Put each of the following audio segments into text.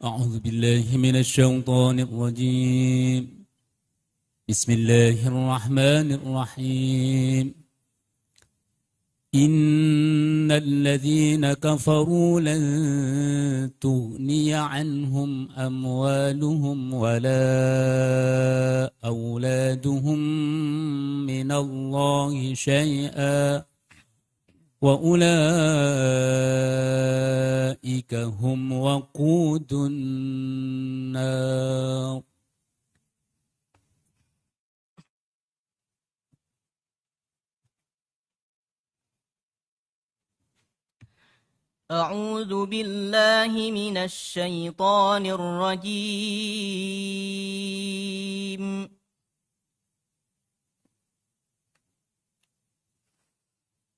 أعوذ بالله من الشيطان الرجيم. بسم الله الرحمن الرحيم. إن الذين كفروا لن تغني عنهم أموالهم ولا أولادهم من الله شيئا وأولئك هم وقود النار. أعوذ بالله من الشيطان الرجيم.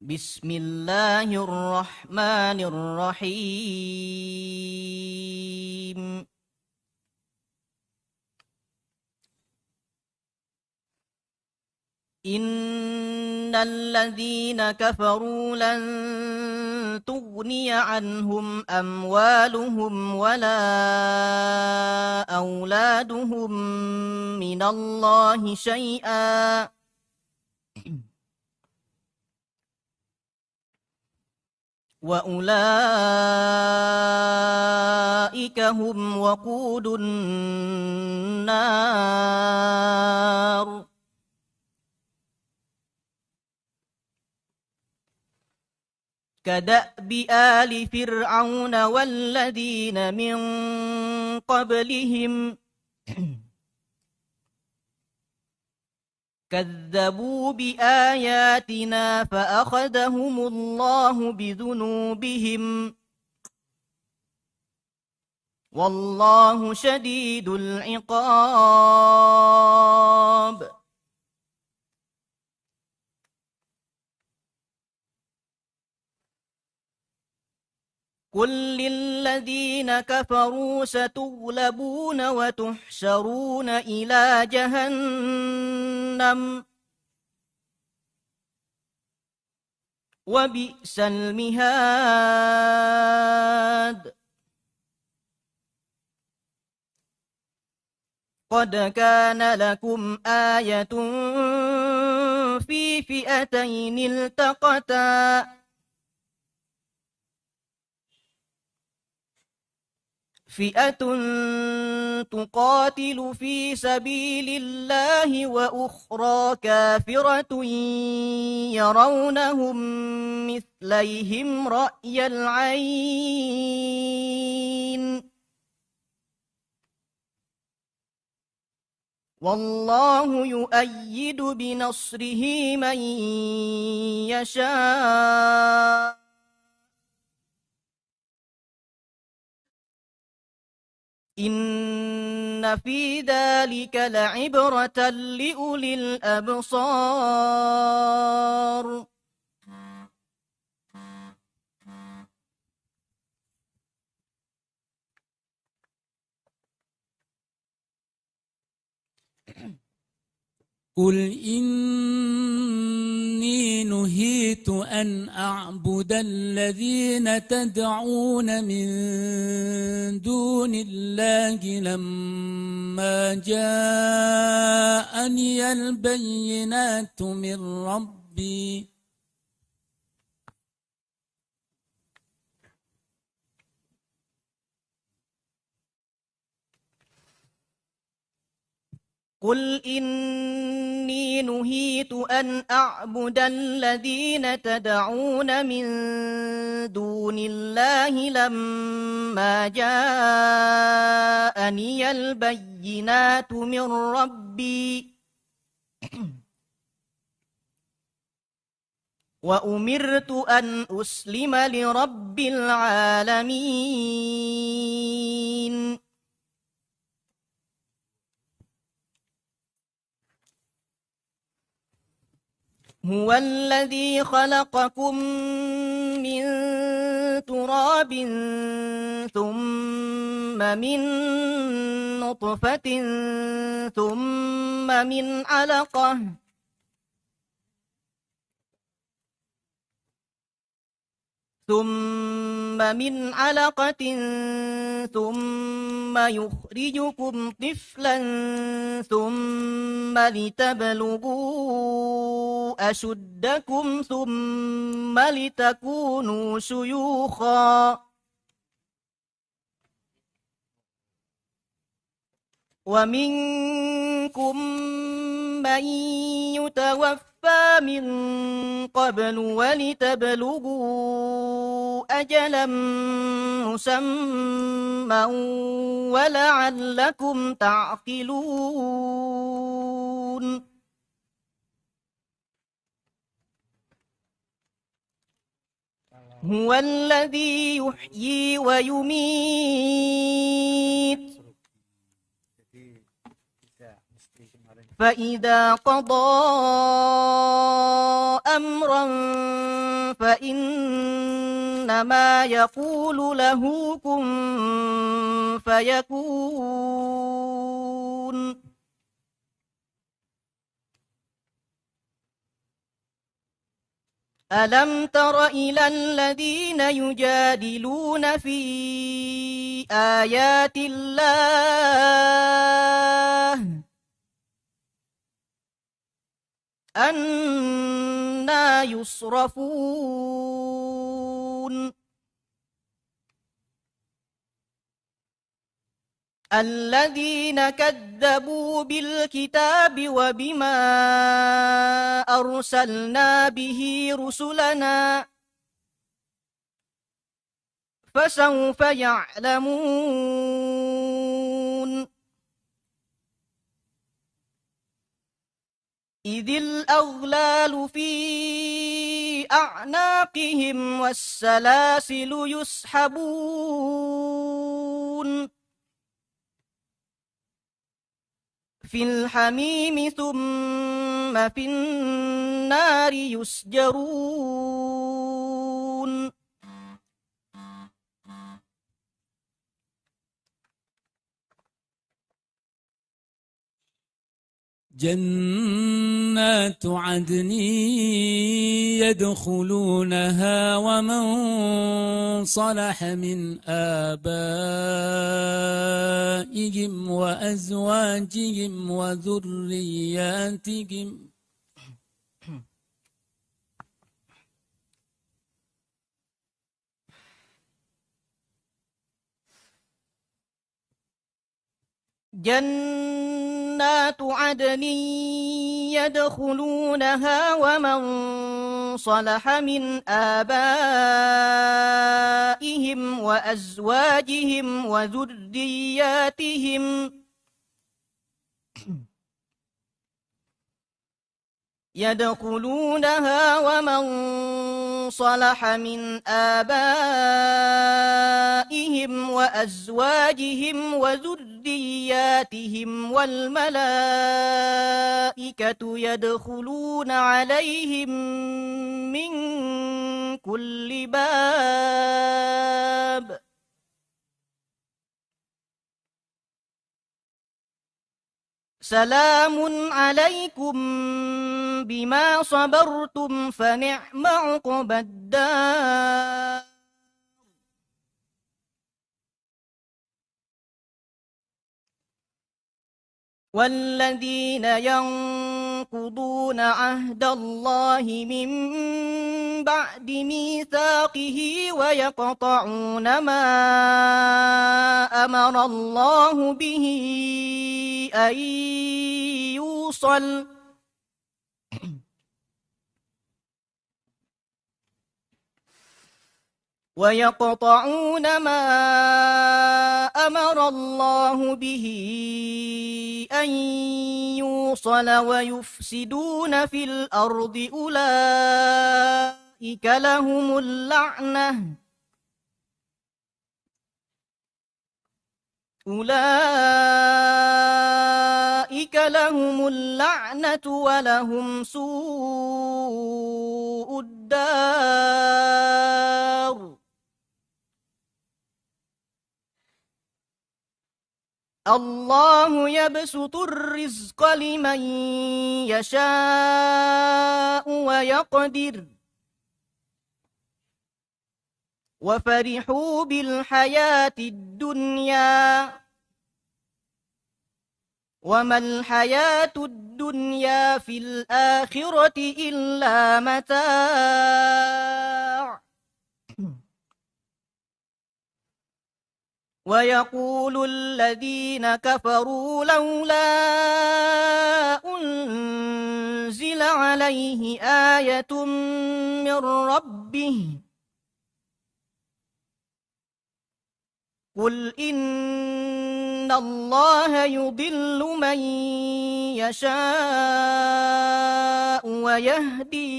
بسم الله الرحمن الرحيم. إن الذين كفروا لن تغني عنهم أموالهم ولا أولادهم من الله شيئا وأولئك هم وقود النار. كدأب آل فرعون والذين من قبلهم كذبوا بآياتنا فأخذهم الله بذنوبهم والله شديد العقاب. قل للذين كفروا ستغلبون وتحشرون إلى جهنم وبئس المهاد. قد كان لكم آية في فئتين التقتا فئة تقاتل في سبيل الله وأخرى كافرة يرونهم مثليهم رأي العين والله يؤيد بنصره من يشاء إن في ذلك لعبرة لأولي الأبصار. قل إني نهيت أن أعبد الذين تدعون من دون الله لما جاءني البينات من ربي قل إني نهيت أن أعبد الذين تدعون من دون الله لما جاءني البينات من ربي وأمرت أن أسلم لرب العالمين. هو الذي خلقكم من تراب ثم من نطفة ثم من علقة ثم من علقة ثم ثم يخرجكم طفلا ثم لتبلغوا أشدكم ثم لتكونوا شيوخا ومنكم من يتوفى من قبل ولتبلغوا أجلا مسمى ولعلكم تعقلون هو الذي يحيي ويميت فإذا قضى أمرا فإنما يقول له كن فيكون ألم تر إلى الذين يجادلون في آيات الله أنى يصرفون الذين كذبوا بالكتاب وبما أرسلنا به رسلنا فسوف يعلمون إذ الأغلال في أعناقهم والسلاسل يسحبون في الحميم ثم في النار يسجرون جنات عدن يدخلونها ومن صلح من آبائهم وأزواجهم وذرياتهم جنات عدن يدخلونها ومن صلح من آبائهم وأزواجهم وذرياتهم يدخلونها ومن صلح من آبائهم وأزواجهم وذرياتهم والملائكة يدخلون عليهم من كل باب سلام عليكم بما صبرتم فنعم عقبى الدار والذين ينقضون عهد الله من بعد ميثاقه ويقطعون ما أمر الله به أن يوصل ويقطعون ما أمر الله به أن يوصل ويفسدون في الأرض أولئك لهم اللعنة ولهم سوء الدار الله يبسط الرزق لمن يشاء ويقدر وفرحوا بالحياة الدنيا وما الحياة الدنيا في الآخرة إلا متاع ويقول الذين كفروا لولا أنزل عليه آية من ربه قل إن الله يضل من يشاء ويهدي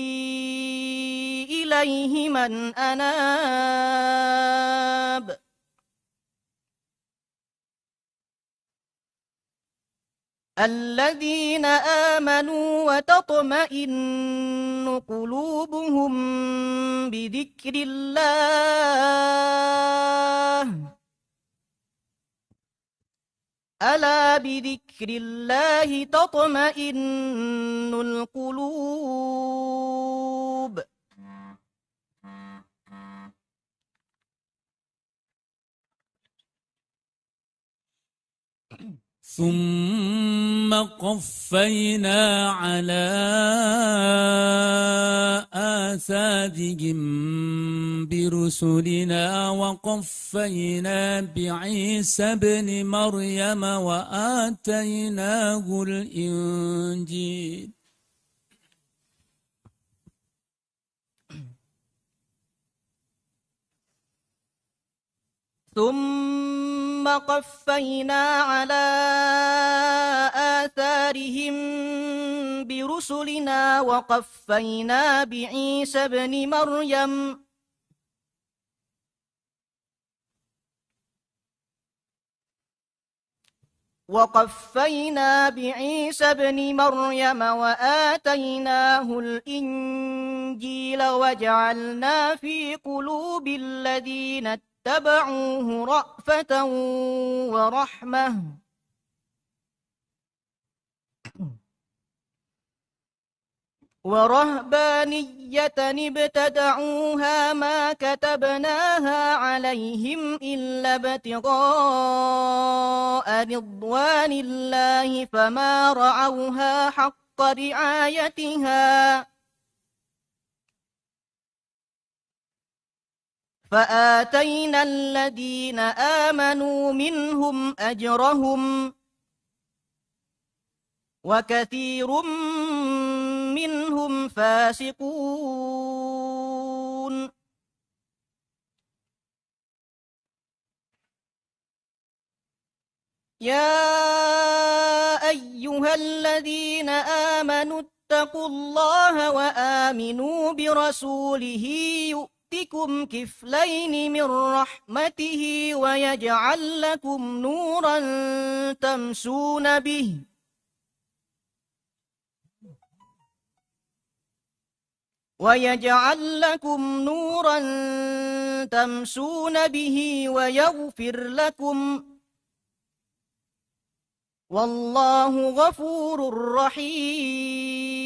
إليه من أناب الذين آمنوا وتطمئن قلوبهم بذكر الله ألا بذكر الله تطمئن القلوب ثم قفينا على آثارهم برسلنا وقفينا بعيسى ابن مريم وآتيناه الإنجيل ثم قفينا على آثارهم برسلنا وقفينا بعيسى ابن مريم وآتيناه الإنجيل وجعلنا في قلوب الذين اتبعوه رأفة ورحمة ورهبانية ابتدعوها ما كتبناها عليهم إلا ابتغاء رضوان الله فما رعوها حق رعايتها فآتينا الذين آمنوا منهم أجرهم وكثير منهم فاسقون يا أيها الذين آمنوا اتقوا الله وآمنوا برسوله يؤتكم كفلين من رحمته ويجعل لكم نورا تمشون به ويغفر لكم والله غفور رحيم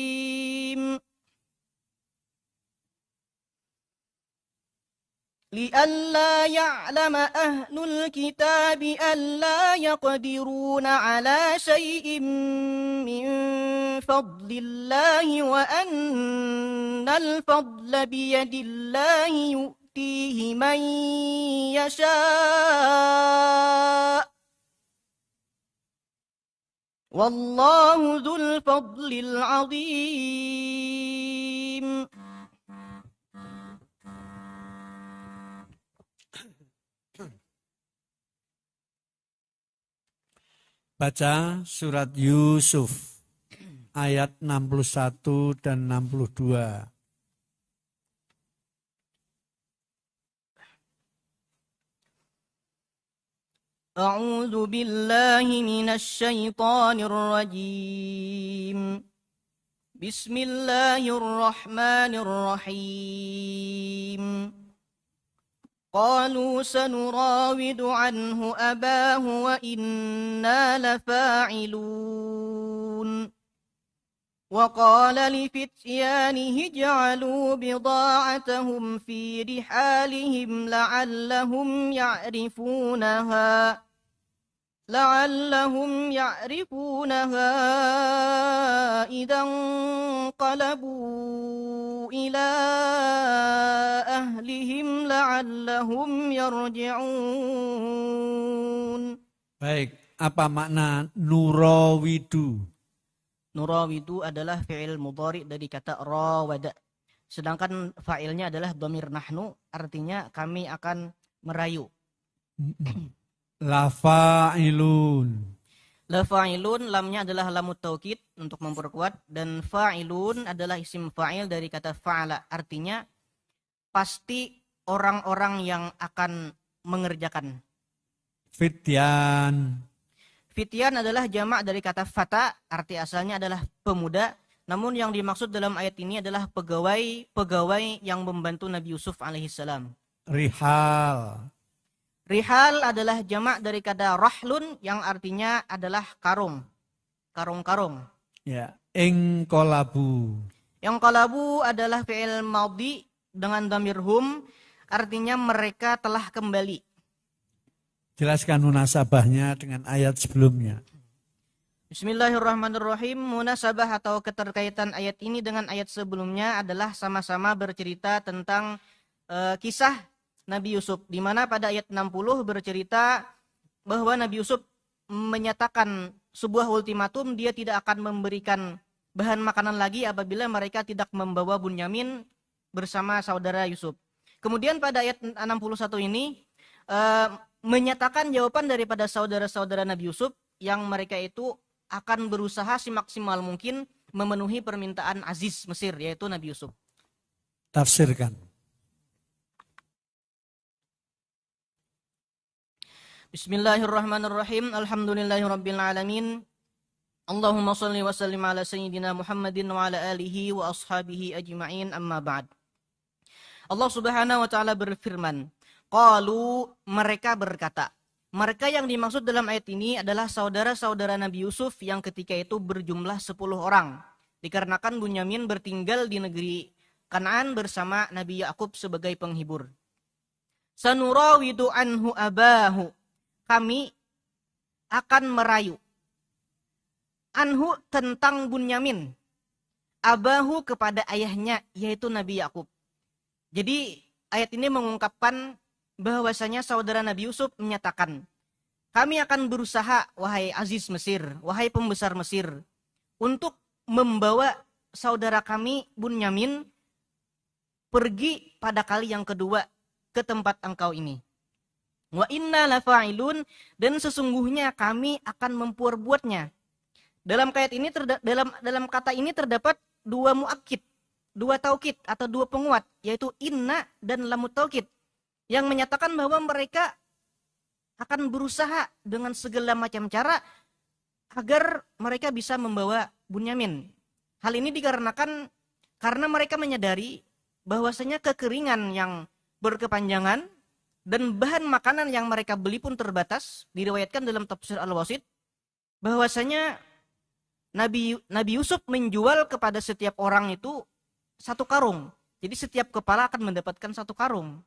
لئلا يعلم أهل الكتاب ألا يقدرون على شيء من فضل الله وأن الفضل بيد الله يؤتيه من يشاء والله ذو الفضل العظيم. Baca surat Yusuf ayat 61 dan 62. أعوذ بالله من الشيطان الرجيم بسم الله الرحمن الرحيم قالوا سنراود عنه أباه وإنا لفاعلون وقال لفتيانه اجعلوا بضاعتهم في رحالهم لعلهم يعرفونها لعلهم يعرفونها إذا انقلبوا إلى أهلهم لعلهم يرجعون. Baik, apa makna nurawidu? Nurawidu adalah fi'il mudhari dari kata rawada. Sedangkan fa'ilnya adalah dhamir nahnu, artinya kami akan merayu. Lafa'ilun. Lafa'ilun, lamnya adalah lamut taukid untuk memperkuat, dan fa'ilun adalah isim fa'il dari kata fa'ala, artinya pasti orang-orang yang akan mengerjakan. Fityan. Fityan adalah jamak dari kata fata, arti asalnya adalah pemuda, namun yang dimaksud dalam ayat ini adalah pegawai yang membantu Nabi Yusuf alaihissalam. Rihal. Rihal adalah jamak dari kata rahlun yang artinya adalah karung. Karung-karung. Ya, ingqalabu. Yang qalabu adalah fi'il madhi dengan dhamir hum, artinya mereka telah kembali. Jelaskan munasabahnya dengan ayat sebelumnya. Bismillahirrahmanirrahim. Munasabah atau keterkaitan ayat ini dengan ayat sebelumnya adalah sama-sama bercerita tentang kisah Nabi Yusuf, di mana pada ayat 60 bercerita bahwa Nabi Yusuf menyatakan sebuah ultimatum, dia tidak akan memberikan bahan makanan lagi apabila mereka tidak membawa Bunyamin bersama saudara Yusuf. Kemudian pada ayat 61 ini menyatakan jawaban daripada saudara-saudara Nabi Yusuf yang mereka itu akan berusaha semaksimal mungkin memenuhi permintaan Aziz Mesir, yaitu Nabi Yusuf. Tafsirkan. Bismillahirrahmanirrahim. Alhamdulillahirabbil alamin. Allahumma shalli wa sallim ala sayyidina Muhammadin wa ala alihi wa ashabihi ajma'in, amma ba'd. Allah Subhanahu wa taala berfirman, qalu, mereka berkata. Mereka yang dimaksud dalam ayat ini adalah saudara-saudara Nabi Yusuf yang ketika itu berjumlah 10 orang. Dikarenakan Bunyamin bertinggal di negeri Kanaan bersama Nabi Yakub sebagai penghibur. Sanurawidu anhu abahu. Kami akan merayu. Anhu, tentang Bunyamin. Abahu, kepada ayahnya, yaitu Nabi Yakub. Jadi ayat ini mengungkapkan bahwasanya saudara Nabi Yusuf menyatakan, kami akan berusaha, wahai Aziz Mesir, wahai pembesar Mesir, untuk membawa saudara kami Bunyamin pergi pada kali yang kedua ke tempat engkau ini. Wa inna lafa'ilun, dan sesungguhnya kami akan memperbuatnya. Dalam kata ini terdapat dua muakkid, dua taukid atau dua penguat, yaitu inna dan lamut taukid, yang menyatakan bahwa mereka akan berusaha dengan segala macam cara agar mereka bisa membawa Bunyamin. Hal ini dikarenakan karena mereka menyadari bahwasanya kekeringan yang berkepanjangan dan bahan makanan yang mereka beli pun terbatas. Diriwayatkan dalam tafsir Al-Wasit bahwasanya Nabi Yusuf menjual kepada setiap orang itu 1 karung. Jadi setiap kepala akan mendapatkan 1 karung.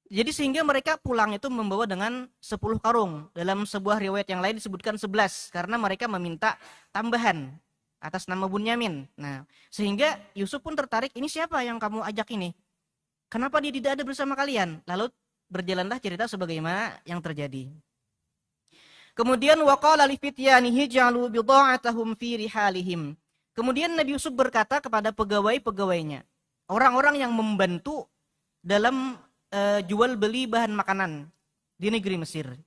Jadi sehingga mereka pulang itu membawa dengan 10 karung. Dalam sebuah riwayat yang lain disebutkan 11 karena mereka meminta tambahan atas nama Bunyamin. Nah, sehingga Yusuf pun tertarik, ini siapa yang kamu ajak ini? Kenapa dia tidak ada bersama kalian? Lalu berjalanlah cerita sebagaimana yang terjadi. Kemudian waqala li fityanihi ja'alu bidha'atahum fi rihalihim. Kemudian Nabi Yusuf berkata kepada pegawai-pegawainya, orang-orang yang membantu dalam jual beli bahan makanan di negeri Mesir.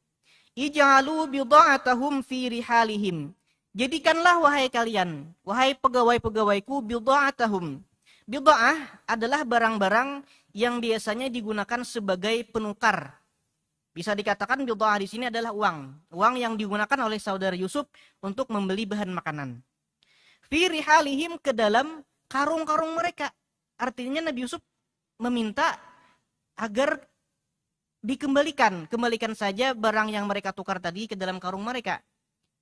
Ij'alu bidha'atahum fi rihalihim. Jadikanlah wahai kalian, wahai pegawai-pegawaiku, bidha'atahum. Bidha'ah adalah barang-barang yang biasanya digunakan sebagai penukar. Bisa dikatakan bidha'ah di sini adalah uang. Uang yang digunakan oleh saudara Yusuf untuk membeli bahan makanan. Fi rihalihim, ke dalam karung-karung mereka. Artinya Nabi Yusuf meminta agar kembalikan saja barang yang mereka tukar tadi ke dalam karung mereka.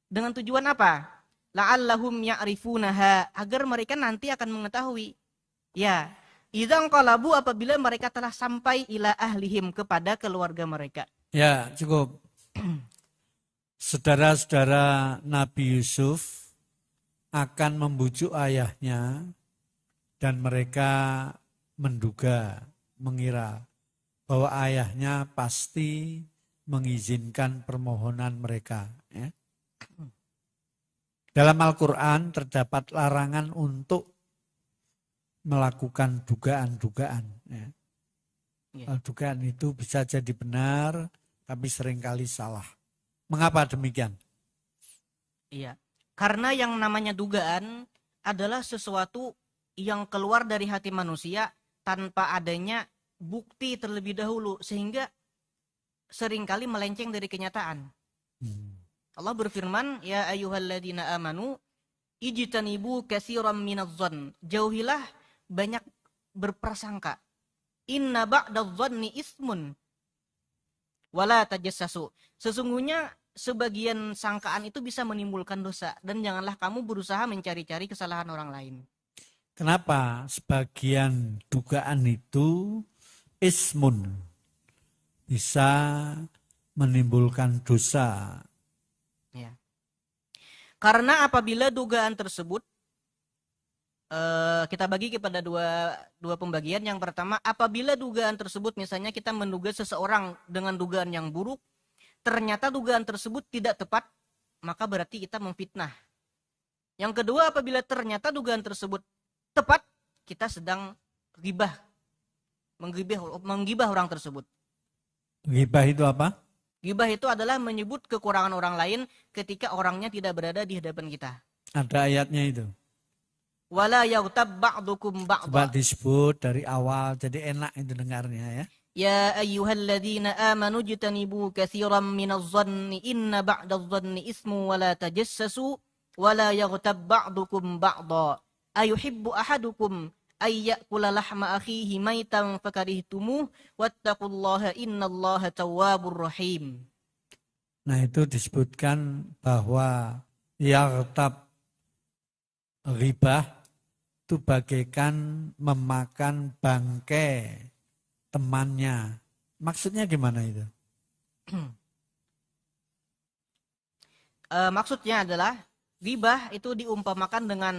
Dengan tujuan apa? La'allahum ya'rifunaha, agar mereka nanti akan mengetahui. Ya, idzan qalabu, apabila mereka telah sampai ila ahlihim, kepada keluarga mereka. Ya, cukup. saudara-saudara Nabi Yusuf akan membujuk ayahnya dan mereka menduga, mengira bahwa ayahnya pasti mengizinkan permohonan mereka. Ya. Dalam Al-Quran terdapat larangan untuk melakukan dugaan-dugaan. Ya. Dugaan itu bisa jadi benar, tapi seringkali salah. Mengapa demikian? Iya, karena yang namanya dugaan adalah sesuatu yang keluar dari hati manusia tanpa adanya bukti terlebih dahulu, sehingga seringkali melenceng dari kenyataan. Allah berfirman, ya ayyuhalladzina amanu ijtanibu katsiran minadh-dhann. Jauhilah banyak berprasangka. Inna ba'dadh-dhanni ismun wala tajassasu. Sesungguhnya sebagian sangkaan itu bisa menimbulkan dosa, dan janganlah kamu berusaha mencari-cari kesalahan orang lain. Kenapa sebagian dugaan itu ismun bisa menimbulkan dosa? Ya. Karena apabila dugaan tersebut kita bagi kepada dua pembagian. Yang pertama, apabila dugaan tersebut misalnya kita menduga seseorang dengan dugaan yang buruk, ternyata dugaan tersebut tidak tepat, maka berarti kita memfitnah. Yang kedua, apabila ternyata dugaan tersebut tepat, kita sedang menggibah orang tersebut. Ghibah itu apa? Ghibah itu adalah menyebut kekurangan orang lain ketika orangnya tidak berada di hadapan kita. Ada ayatnya itu. Wala yaghtab ba'dukum Coba ba'dha. disebut dari awal, jadi enak itu dengarnya ya. Ya ayyuhalladzina amanu jtanibu katsiran minadh-dhanni inna ba'dadh-dhanni ismu wala tajassasu wala yaghtab ba'dukum ba'dha. Ayuhibbu ahadukum ayyakula lahma akhihi maitan fakarihtumuh wattaqullaha innallaha tawwabur rahim. Nah itu disebutkan bahwa yaghtab, ghibah itu bagaikan memakan bangkai temannya. Maksudnya gimana itu? Maksudnya adalah ghibah itu diumpamakan dengan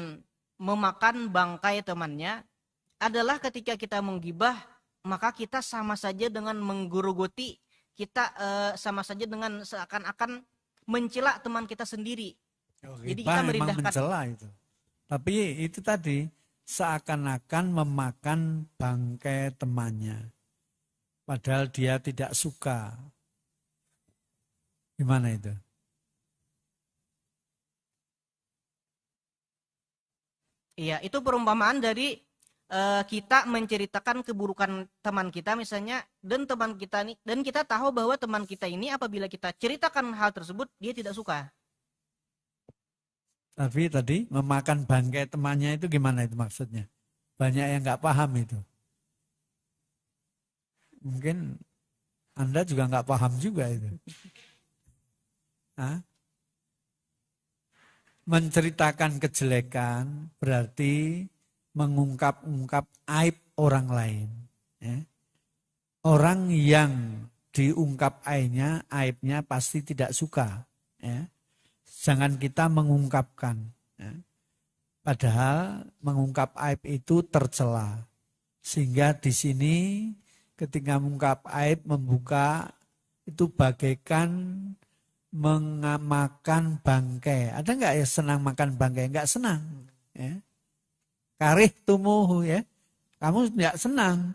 memakan bangkai temannya, adalah ketika kita menggibah maka kita sama saja dengan menggerogoti, kita sama saja dengan seakan-akan mencela teman kita sendiri. Jadi kita merendahkan. Mencela itu. Tapi itu tadi seakan-akan memakan bangkai temannya. Padahal dia tidak suka. Gimana itu? Iya, itu perumpamaan dari kita menceritakan keburukan teman kita misalnya, dan teman kita ini, dan kita tahu bahwa teman kita ini apabila kita ceritakan hal tersebut dia tidak suka. Tapi tadi memakan bangkai temannya itu gimana itu maksudnya? Banyak yang nggak paham itu. Mungkin Anda juga nggak paham juga itu. Hah? Menceritakan kejelekan berarti mengungkap-ungkap aib orang lain. Ya. Orang yang diungkap aibnya pasti tidak suka. Ya. Jangan kita mengungkapkan. Ya. Padahal mengungkap aib itu tercela. Sehingga di sini ketika mengungkap aib, membuka, itu bagaikan makan bangkai. Ada nggak ya senang makan bangkai? Nggak senang. Ya. Karih tumuhu ya. Kamu nggak senang.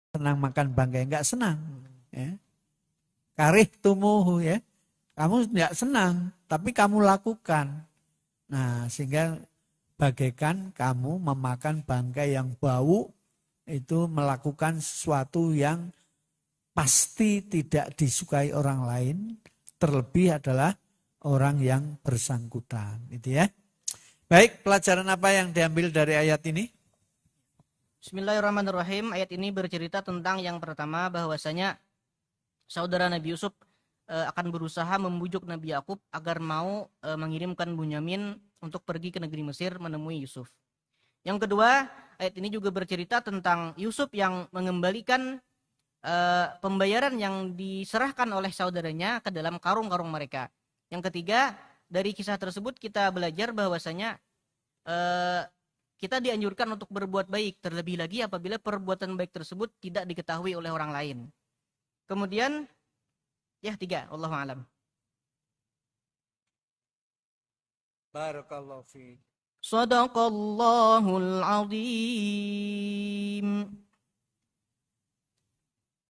Senang makan bangkai, nggak senang. Ya. Karih tumuhu ya. Kamu nggak senang, tapi kamu lakukan. Nah, sehingga bagaikan kamu memakan bangkai yang bau, itu melakukan sesuatu yang pasti tidak disukai orang lain, terlebih adalah orang yang bersangkutan. Itu ya. Baik, pelajaran apa yang diambil dari ayat ini? Bismillahirrahmanirrahim. Ayat ini bercerita tentang yang pertama, bahwasanya saudara Nabi Yusuf akan berusaha membujuk Nabi Yakub agar mau mengirimkan Bunyamin untuk pergi ke negeri Mesir menemui Yusuf. Yang kedua, ayat ini juga bercerita tentang Yusuf yang mengembalikan pembayaran yang diserahkan oleh saudaranya ke dalam karung-karung mereka. Yang ketiga, dari kisah tersebut kita belajar bahwasanya kita dianjurkan untuk berbuat baik, terlebih lagi apabila perbuatan baik tersebut tidak diketahui oleh orang lain. Kemudian, ya 3, wallahu a'lam. Barakallahu fiik. Shadaqallahul azim.